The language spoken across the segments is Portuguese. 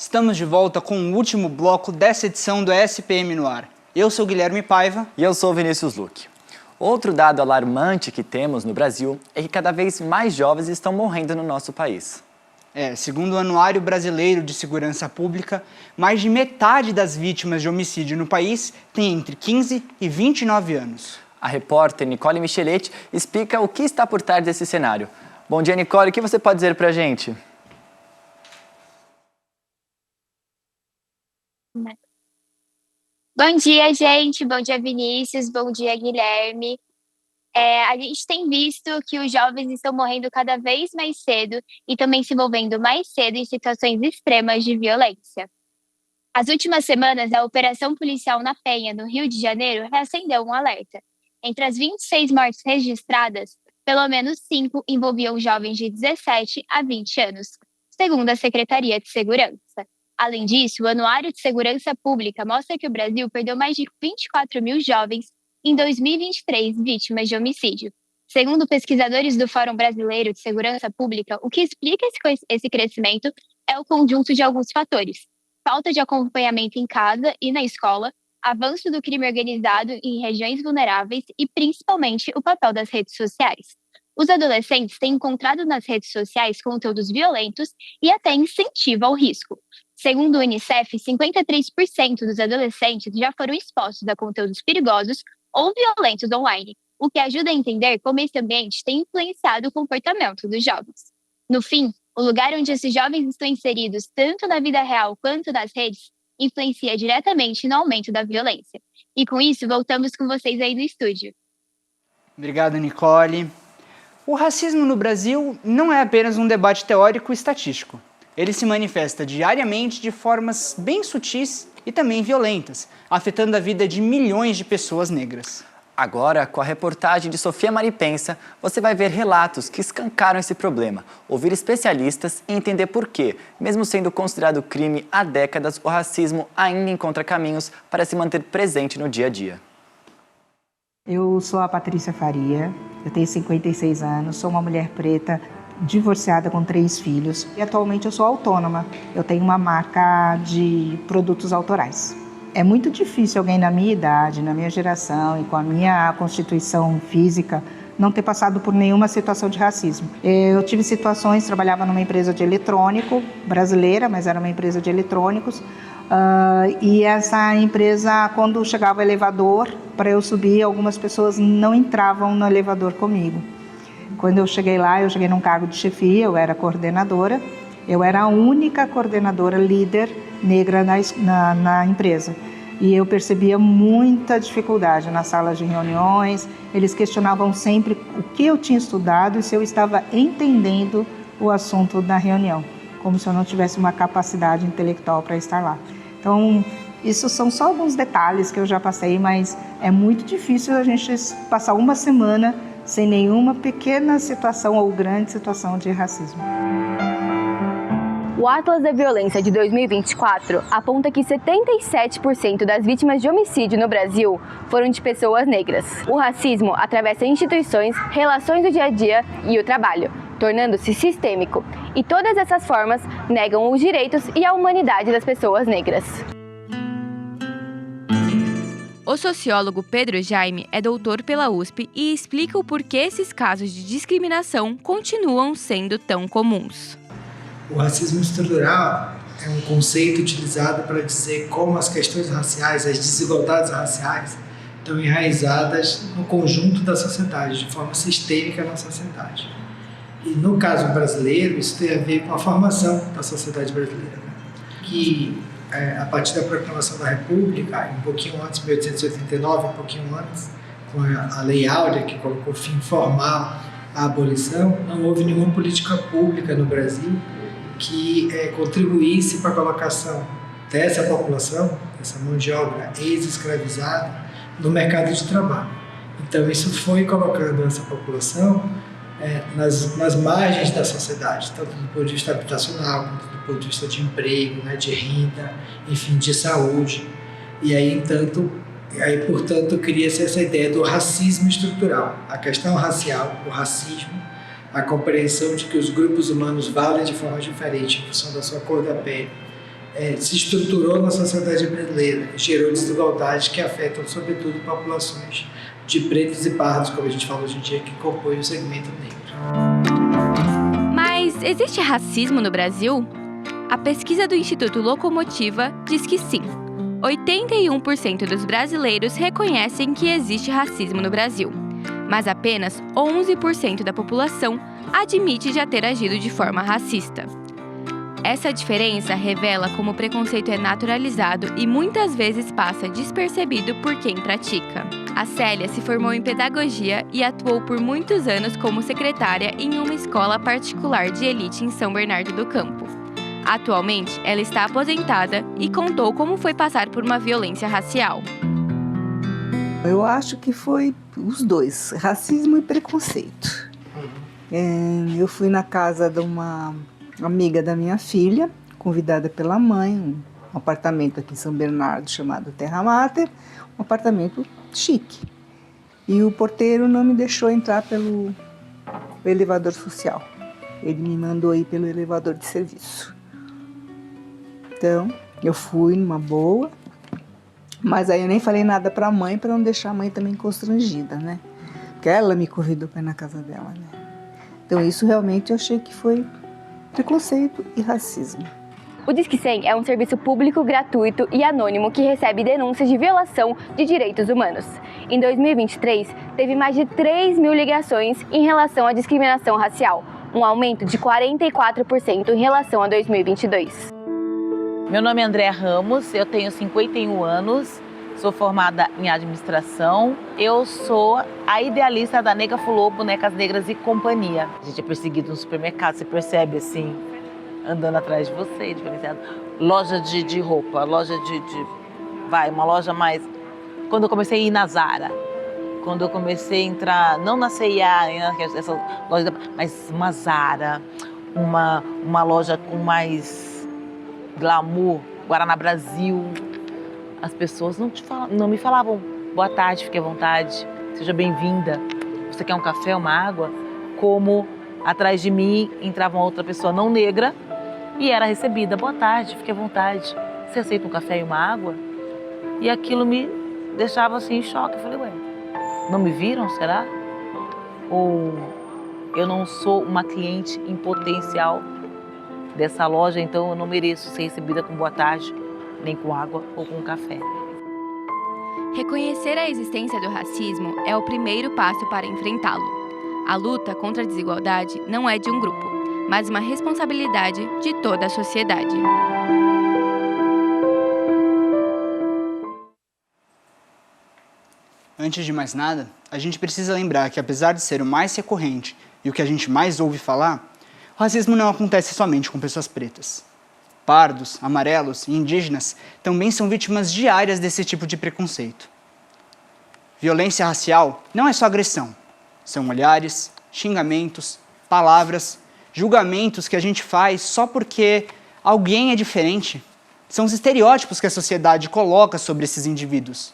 Estamos de volta com o último bloco dessa edição do SPM no ar. Eu sou Guilherme Paiva. E eu sou Vinícius Luque. Outro dado alarmante que temos no Brasil é que cada vez mais jovens estão morrendo no nosso país. Segundo o Anuário Brasileiro de Segurança Pública, mais de metade das vítimas de homicídio no país tem entre 15 e 29 anos. A repórter Nicole Micheletti explica o que está por trás desse cenário. Bom dia, Nicole. O que você pode dizer pra gente? Bom dia, gente. Bom dia, Vinícius. Bom dia, Guilherme. A gente tem visto que os jovens estão morrendo cada vez mais cedo e também se envolvendo mais cedo em situações extremas de violência. As últimas semanas, a Operação Policial na Penha, no Rio de Janeiro, reacendeu um alerta. Entre as 26 mortes registradas, pelo menos 5 envolviam jovens de 17 a 20 anos, segundo a Secretaria de Segurança. Além disso, o Anuário de Segurança Pública mostra que o Brasil perdeu mais de 24 mil jovens em 2023 vítimas de homicídio. Segundo pesquisadores do Fórum Brasileiro de Segurança Pública, o que explica esse crescimento é o conjunto de alguns fatores: falta de acompanhamento em casa e na escola, avanço do crime organizado em regiões vulneráveis e, principalmente, o papel das redes sociais. Os adolescentes têm encontrado nas redes sociais conteúdos violentos e até incentivo ao risco. Segundo o Unicef, 53% dos adolescentes já foram expostos a conteúdos perigosos ou violentos online, o que ajuda a entender como esse ambiente tem influenciado o comportamento dos jovens. No fim, o lugar onde esses jovens estão inseridos, tanto na vida real quanto nas redes, influencia diretamente no aumento da violência. E com isso, voltamos com vocês aí no estúdio. Obrigado, Nicole. O racismo no Brasil não é apenas um debate teórico e estatístico. Ele se manifesta diariamente de formas bem sutis e também violentas, afetando a vida de milhões de pessoas negras. Agora, com a reportagem de Sofia Maripensa, você vai ver relatos que escancaram esse problema, ouvir especialistas e entender por que, mesmo sendo considerado crime há décadas, o racismo ainda encontra caminhos para se manter presente no dia a dia. Eu sou a Patrícia Faria, eu tenho 56 anos, sou uma mulher preta, divorciada com 3 filhos e atualmente eu sou autônoma. Eu tenho uma marca de produtos autorais. É muito difícil alguém na minha idade, na minha geração e com a minha constituição física não ter passado por nenhuma situação de racismo. Eu tive situações, trabalhava numa empresa de eletrônico, brasileira, mas era uma empresa de eletrônicos, e essa empresa, quando chegava o elevador, para eu subir, algumas pessoas não entravam no elevador comigo. Quando eu cheguei lá, eu cheguei num cargo de chefia, eu era coordenadora, eu era a única coordenadora líder negra na empresa. E eu percebia muita dificuldade nas salas de reuniões, eles questionavam sempre o que eu tinha estudado e se eu estava entendendo o assunto da reunião, como se eu não tivesse uma capacidade intelectual para estar lá. Então, isso são só alguns detalhes que eu já passei, mas é muito difícil a gente passar uma semana sem nenhuma pequena situação ou grande situação de racismo. O Atlas da Violência de 2024 aponta que 77% das vítimas de homicídio no Brasil foram de pessoas negras. O racismo atravessa instituições, relações do dia a dia e o trabalho, tornando-se sistêmico. E todas essas formas negam os direitos e a humanidade das pessoas negras. O sociólogo Pedro Jaime é doutor pela USP e explica o porquê esses casos de discriminação continuam sendo tão comuns. O racismo estrutural é um conceito utilizado para dizer como as questões raciais, as desigualdades raciais, estão enraizadas no conjunto da sociedade, de forma sistêmica na sociedade. E no caso brasileiro, isso tem a ver com a formação da sociedade brasileira, que a partir da proclamação da República, um pouquinho antes, 1889, um pouquinho antes, com a Lei Áurea, que colocou fim formal à abolição, não houve nenhuma política pública no Brasil que contribuísse para a colocação dessa população, dessa mão de obra ex-escravizada, no mercado de trabalho. Então, isso foi colocando essa população nas margens da sociedade, tanto do ponto de vista habitacional, quanto do ponto de vista de emprego, de renda, enfim, de saúde. E aí, portanto, cria-se essa ideia do racismo estrutural. A questão racial, o racismo, a compreensão de que os grupos humanos valem de forma diferente em função da sua cor da pele, se estruturou na sociedade brasileira e gerou desigualdades que afetam, sobretudo, populações de pretos e pardos, como a gente fala hoje em dia, que compõem o segmento negro. Mas existe racismo no Brasil? A pesquisa do Instituto Locomotiva diz que sim. 81% dos brasileiros reconhecem que existe racismo no Brasil, mas apenas 11% da população admite já ter agido de forma racista. Essa diferença revela como o preconceito é naturalizado e muitas vezes passa despercebido por quem pratica. A Célia se formou em pedagogia e atuou por muitos anos como secretária em uma escola particular de elite em São Bernardo do Campo. Atualmente, ela está aposentada e contou como foi passar por uma violência racial. Eu acho que foi os dois, racismo e preconceito. Eu fui na casa de uma amiga da minha filha, convidada pela mãe, um apartamento aqui em São Bernardo chamado Terra Mater, um apartamento chique. E o porteiro não me deixou entrar pelo elevador social. Ele me mandou ir pelo elevador de serviço. Então, eu fui numa boa, mas aí eu nem falei nada para a mãe, para não deixar a mãe também constrangida, né? Porque ela me convidou para ir na casa dela, né? Então, isso realmente eu achei que foi preconceito e racismo. O Disque 100 é um serviço público gratuito e anônimo que recebe denúncias de violação de direitos humanos. Em 2023, teve mais de 3 mil ligações em relação à discriminação racial, um aumento de 44% em relação a 2022. Meu nome é Andréa Ramos, eu tenho 51 anos, sou formada em administração. Eu sou a idealista da Nega Fulô, Bonecas Negras e Companhia. A gente é perseguido no supermercado, você percebe assim, andando atrás de você, diferenciado. Loja de roupa, loja uma loja mais... Quando eu comecei a ir na Zara, quando eu comecei a entrar, não na C&A, essa loja, mas uma Zara, uma loja com mais glamour, Guaraná Brasil, as pessoas não me falavam boa tarde, fique à vontade, seja bem-vinda, você quer um café, uma água? Como atrás de mim entrava uma outra pessoa não negra e era recebida, boa tarde, fique à vontade, você aceita um café e uma água? E aquilo me deixava assim em choque, eu falei, ué, não me viram, será? Ou eu não sou uma cliente em potencial dessa loja, então eu não mereço ser recebida com boa tarde, nem com água ou com café. Reconhecer a existência do racismo é o primeiro passo para enfrentá-lo. A luta contra a desigualdade não é de um grupo, mas uma responsabilidade de toda a sociedade. Antes de mais nada, a gente precisa lembrar que, apesar de ser o mais recorrente e o que a gente mais ouve falar, o racismo não acontece somente com pessoas pretas. Pardos, amarelos e indígenas também são vítimas diárias desse tipo de preconceito. Violência racial não é só agressão. São olhares, xingamentos, palavras, julgamentos que a gente faz só porque alguém é diferente. São os estereótipos que a sociedade coloca sobre esses indivíduos.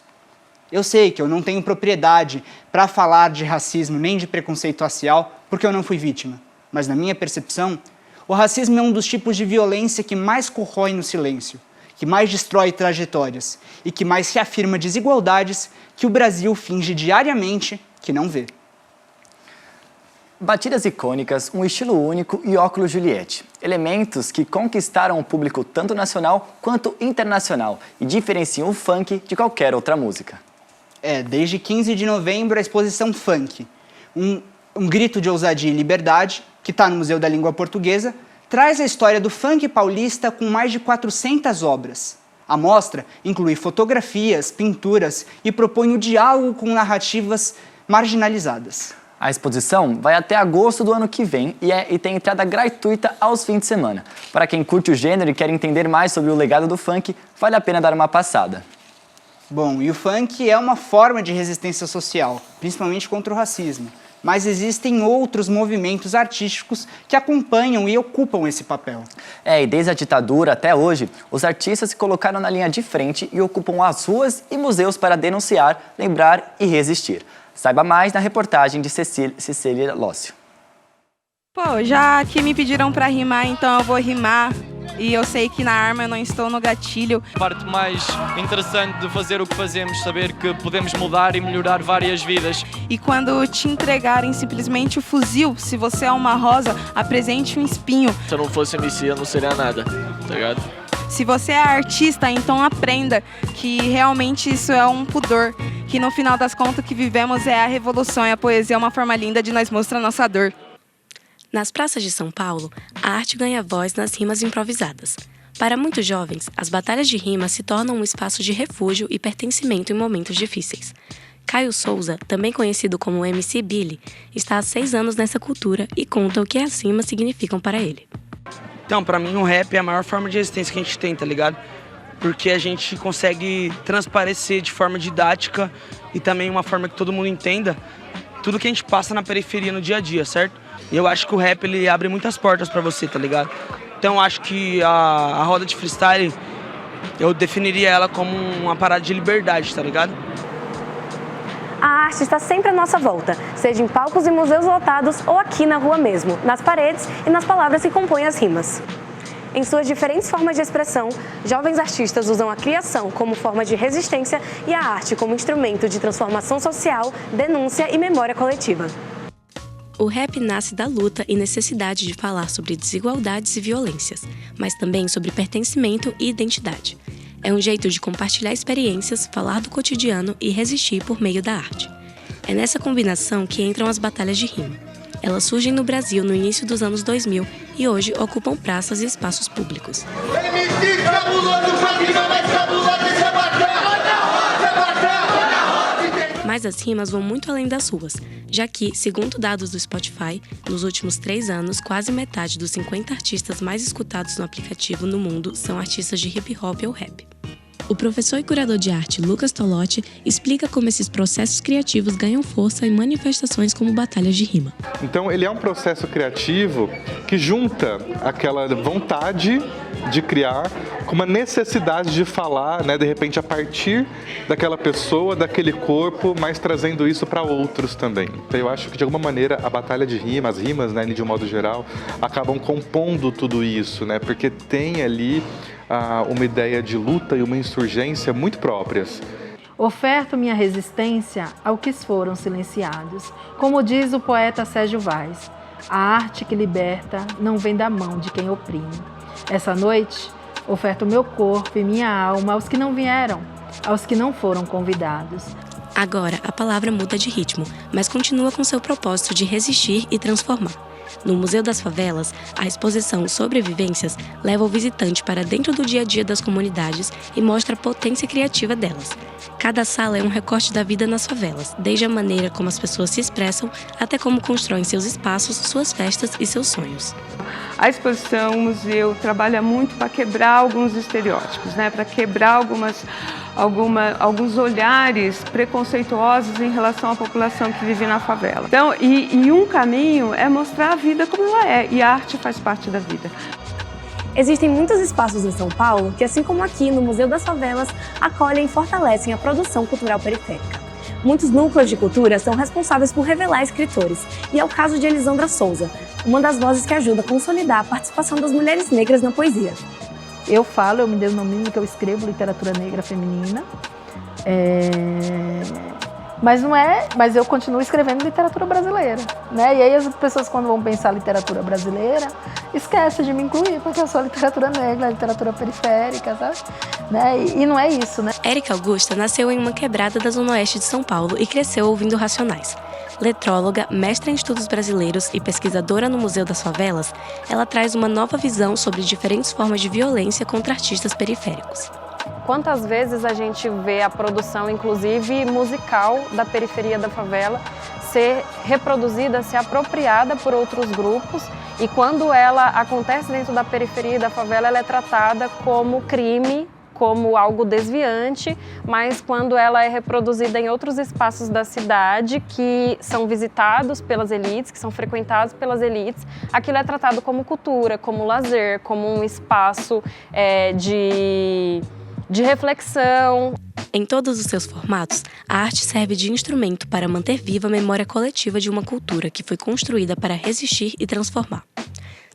Eu sei que eu não tenho propriedade para falar de racismo nem de preconceito racial porque eu não fui vítima. Mas, na minha percepção, o racismo é um dos tipos de violência que mais corrói no silêncio, que mais destrói trajetórias e que mais reafirma desigualdades que o Brasil finge diariamente que não vê. Batidas icônicas, um estilo único e óculos Juliette. Elementos que conquistaram o público tanto nacional quanto internacional e diferenciam o funk de qualquer outra música. Desde 15 de novembro, a exposição Funk, um grito de ousadia e liberdade, que está no Museu da Língua Portuguesa, traz a história do funk paulista com mais de 400 obras. A mostra inclui fotografias, pinturas e propõe o diálogo com narrativas marginalizadas. A exposição vai até agosto do ano que vem e tem entrada gratuita aos fins de semana. Para quem curte o gênero e quer entender mais sobre o legado do funk, vale a pena dar uma passada. Bom, e o funk é uma forma de resistência social, principalmente contra o racismo. Mas existem outros movimentos artísticos que acompanham e ocupam esse papel. E desde a ditadura até hoje, os artistas se colocaram na linha de frente e ocupam as ruas e museus para denunciar, lembrar e resistir. Saiba mais na reportagem de Cecília Lócio. Já que me pediram para rimar, então eu vou rimar. e eu sei que na arma eu não estou no gatilho. A parte mais interessante de fazer o que fazemos, saber que podemos mudar e melhorar várias vidas. E quando te entregarem simplesmente o fuzil, se você é uma rosa, apresente um espinho. Se eu não fosse MC, eu não seria nada, tá ligado? Se você é artista, então aprenda que realmente isso é um pudor, que no final das contas o que vivemos é a revolução e a poesia é uma forma linda de nós mostrar nossa dor. Nas praças de São Paulo, a arte ganha voz nas rimas improvisadas. Para muitos jovens, as batalhas de rima se tornam um espaço de refúgio e pertencimento em momentos difíceis. Caio Souza, também conhecido como MC Billy, está há 6 anos nessa cultura e conta o que as rimas significam para ele. Então, pra mim, o rap é a maior forma de resistência que a gente tem, tá ligado? Porque a gente consegue transparecer de forma didática e também uma forma que todo mundo entenda tudo que a gente passa na periferia no dia a dia, certo? E eu acho que o rap, ele abre muitas portas pra você, tá ligado? Então, eu acho que a roda de freestyle, eu definiria ela como uma parada de liberdade, tá ligado? A arte está sempre à nossa volta, seja em palcos e museus lotados ou aqui na rua mesmo, nas paredes e nas palavras que compõem as rimas. Em suas diferentes formas de expressão, jovens artistas usam a criação como forma de resistência e a arte como instrumento de transformação social, denúncia e memória coletiva. O rap nasce da luta e necessidade de falar sobre desigualdades e violências, mas também sobre pertencimento e identidade. É um jeito de compartilhar experiências, falar do cotidiano e resistir por meio da arte. É nessa combinação que entram as batalhas de rima. Elas surgem no Brasil no início dos anos 2000 e hoje ocupam praças e espaços públicos. Mas as rimas vão muito além das ruas, já que, segundo dados do Spotify, nos últimos 3 anos, quase metade dos 50 artistas mais escutados no aplicativo no mundo são artistas de hip hop ou rap. O professor e curador de arte Lucas Tolotti explica como esses processos criativos ganham força em manifestações como batalhas de rima. Então ele é um processo criativo que junta aquela vontade de criar com uma necessidade de falar, né, de repente a partir daquela pessoa, daquele corpo, mas trazendo isso para outros também. Então eu acho que de alguma maneira a batalha de rima, as rimas, né, de um modo geral, acabam compondo tudo isso, né, porque tem ali uma ideia de luta e uma insurgência muito próprias. Oferto minha resistência ao que foram silenciados. Como diz o poeta Sérgio Vaz, a arte que liberta não vem da mão de quem oprime. Essa noite, oferto meu corpo e minha alma aos que não vieram, aos que não foram convidados. Agora, a palavra muda de ritmo, mas continua com seu propósito de resistir e transformar. No Museu das Favelas, a exposição Sobrevivências leva o visitante para dentro do dia a dia das comunidades e mostra a potência criativa delas. Cada sala é um recorte da vida nas favelas, desde a maneira como as pessoas se expressam até como constroem seus espaços, suas festas e seus sonhos. A exposição, o museu, trabalha muito para quebrar alguns estereótipos, né? Para quebrar alguns olhares preconceituosos em relação à população que vive na favela. Então, e um caminho é mostrar a vida como ela é, e a arte faz parte da vida. Existem muitos espaços em São Paulo que, assim como aqui no Museu das Favelas, acolhem e fortalecem a produção cultural periférica. Muitos núcleos de cultura são responsáveis por revelar escritores, e é o caso de Elisandra Souza, uma das vozes que ajuda a consolidar a participação das mulheres negras na poesia. Eu me denomino que eu escrevo literatura negra feminina, mas eu continuo escrevendo literatura brasileira, né? E aí as pessoas, quando vão pensar literatura brasileira, esquecem de me incluir, porque eu sou literatura negra, literatura periférica, sabe? Né? E não é isso, né? Érica Augusta nasceu em uma quebrada da Zona Oeste de São Paulo e cresceu ouvindo Racionais. Letróloga, mestra em estudos brasileiros e pesquisadora no Museu das Favelas, ela traz uma nova visão sobre diferentes formas de violência contra artistas periféricos. Quantas vezes a gente vê a produção, inclusive musical, da periferia da favela ser reproduzida, ser apropriada por outros grupos, e quando ela acontece dentro da periferia da favela, ela é tratada como crime, como algo desviante, mas quando ela é reproduzida em outros espaços da cidade que são visitados pelas elites, que são frequentados pelas elites, aquilo é tratado como cultura, como lazer, como um espaço de reflexão. Em todos os seus formatos, a arte serve de instrumento para manter viva a memória coletiva de uma cultura que foi construída para resistir e transformar.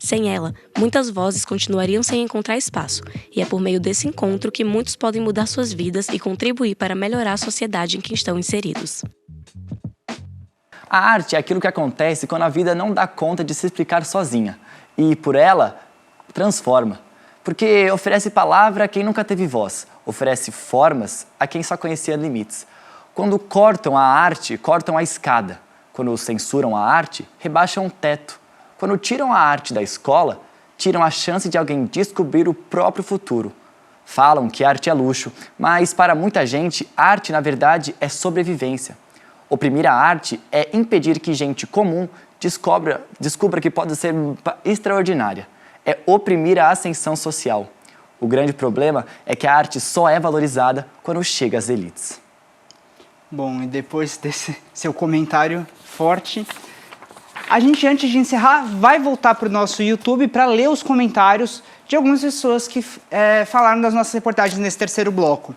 Sem ela, muitas vozes continuariam sem encontrar espaço, e é por meio desse encontro que muitos podem mudar suas vidas e contribuir para melhorar a sociedade em que estão inseridos. A arte é aquilo que acontece quando a vida não dá conta de se explicar sozinha, e por ela, transforma. Porque oferece palavra a quem nunca teve voz, oferece formas a quem só conhecia limites. Quando cortam a arte, cortam a escada. Quando censuram a arte, rebaixam o teto. Quando tiram a arte da escola, tiram a chance de alguém descobrir o próprio futuro. Falam que arte é luxo, mas para muita gente, arte, na verdade, é sobrevivência. Oprimir a arte é impedir que gente comum descubra que pode ser extraordinária. É oprimir a ascensão social. O grande problema é que a arte só é valorizada quando chega às elites. Bom, e depois desse seu comentário forte, a gente, antes de encerrar, vai voltar para o nosso YouTube para ler os comentários de algumas pessoas que falaram das nossas reportagens nesse terceiro bloco.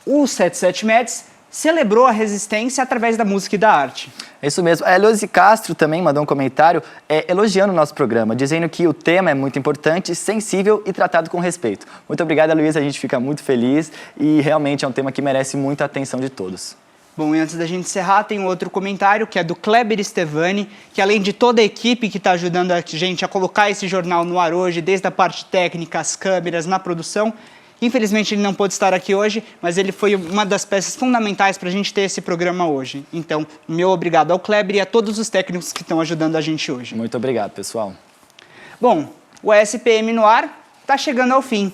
O 77 Meds celebrou a resistência através da música e da arte. É isso mesmo. A Elise Castro também mandou um comentário elogiando o nosso programa, dizendo que o tema é muito importante, sensível e tratado com respeito. Muito obrigado, Luísa, a gente fica muito feliz e realmente é um tema que merece muita atenção de todos. Bom, e antes da gente encerrar, tem um outro comentário que é do Kleber Stevani, que além de toda a equipe que está ajudando a gente a colocar esse jornal no ar hoje, desde a parte técnica, as câmeras, na produção, infelizmente ele não pôde estar aqui hoje, mas ele foi uma das peças fundamentais para a gente ter esse programa hoje. Então, meu obrigado ao Kleber e a todos os técnicos que estão ajudando a gente hoje. Muito obrigado, pessoal. Bom, o SPM no ar está chegando ao fim,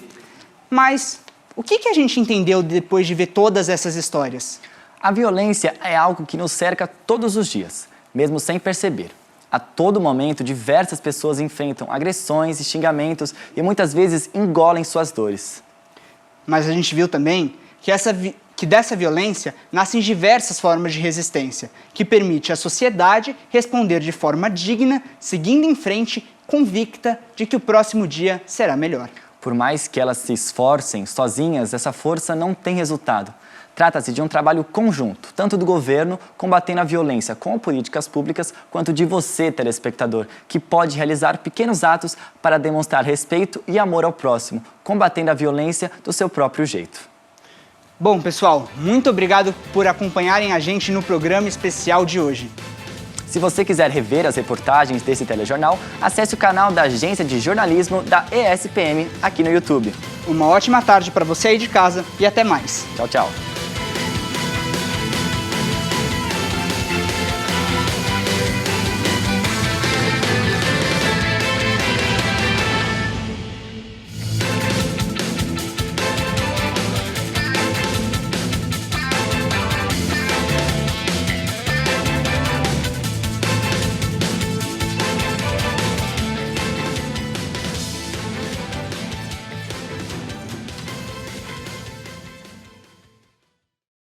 mas o que a gente entendeu depois de ver todas essas histórias? A violência é algo que nos cerca todos os dias, mesmo sem perceber. A todo momento, diversas pessoas enfrentam agressões e xingamentos e muitas vezes engolem suas dores. Mas a gente viu também que dessa violência nascem diversas formas de resistência, que permite à sociedade responder de forma digna, seguindo em frente, convicta de que o próximo dia será melhor. Por mais que elas se esforcem sozinhas, essa força não tem resultado. Trata-se de um trabalho conjunto, tanto do governo combatendo a violência com políticas públicas, quanto de você, telespectador, que pode realizar pequenos atos para demonstrar respeito e amor ao próximo, combatendo a violência do seu próprio jeito. Bom, pessoal, muito obrigado por acompanharem a gente no programa especial de hoje. Se você quiser rever as reportagens desse telejornal, acesse o canal da Agência de Jornalismo da ESPM aqui no YouTube. Uma ótima tarde para você aí de casa e até mais. Tchau, tchau.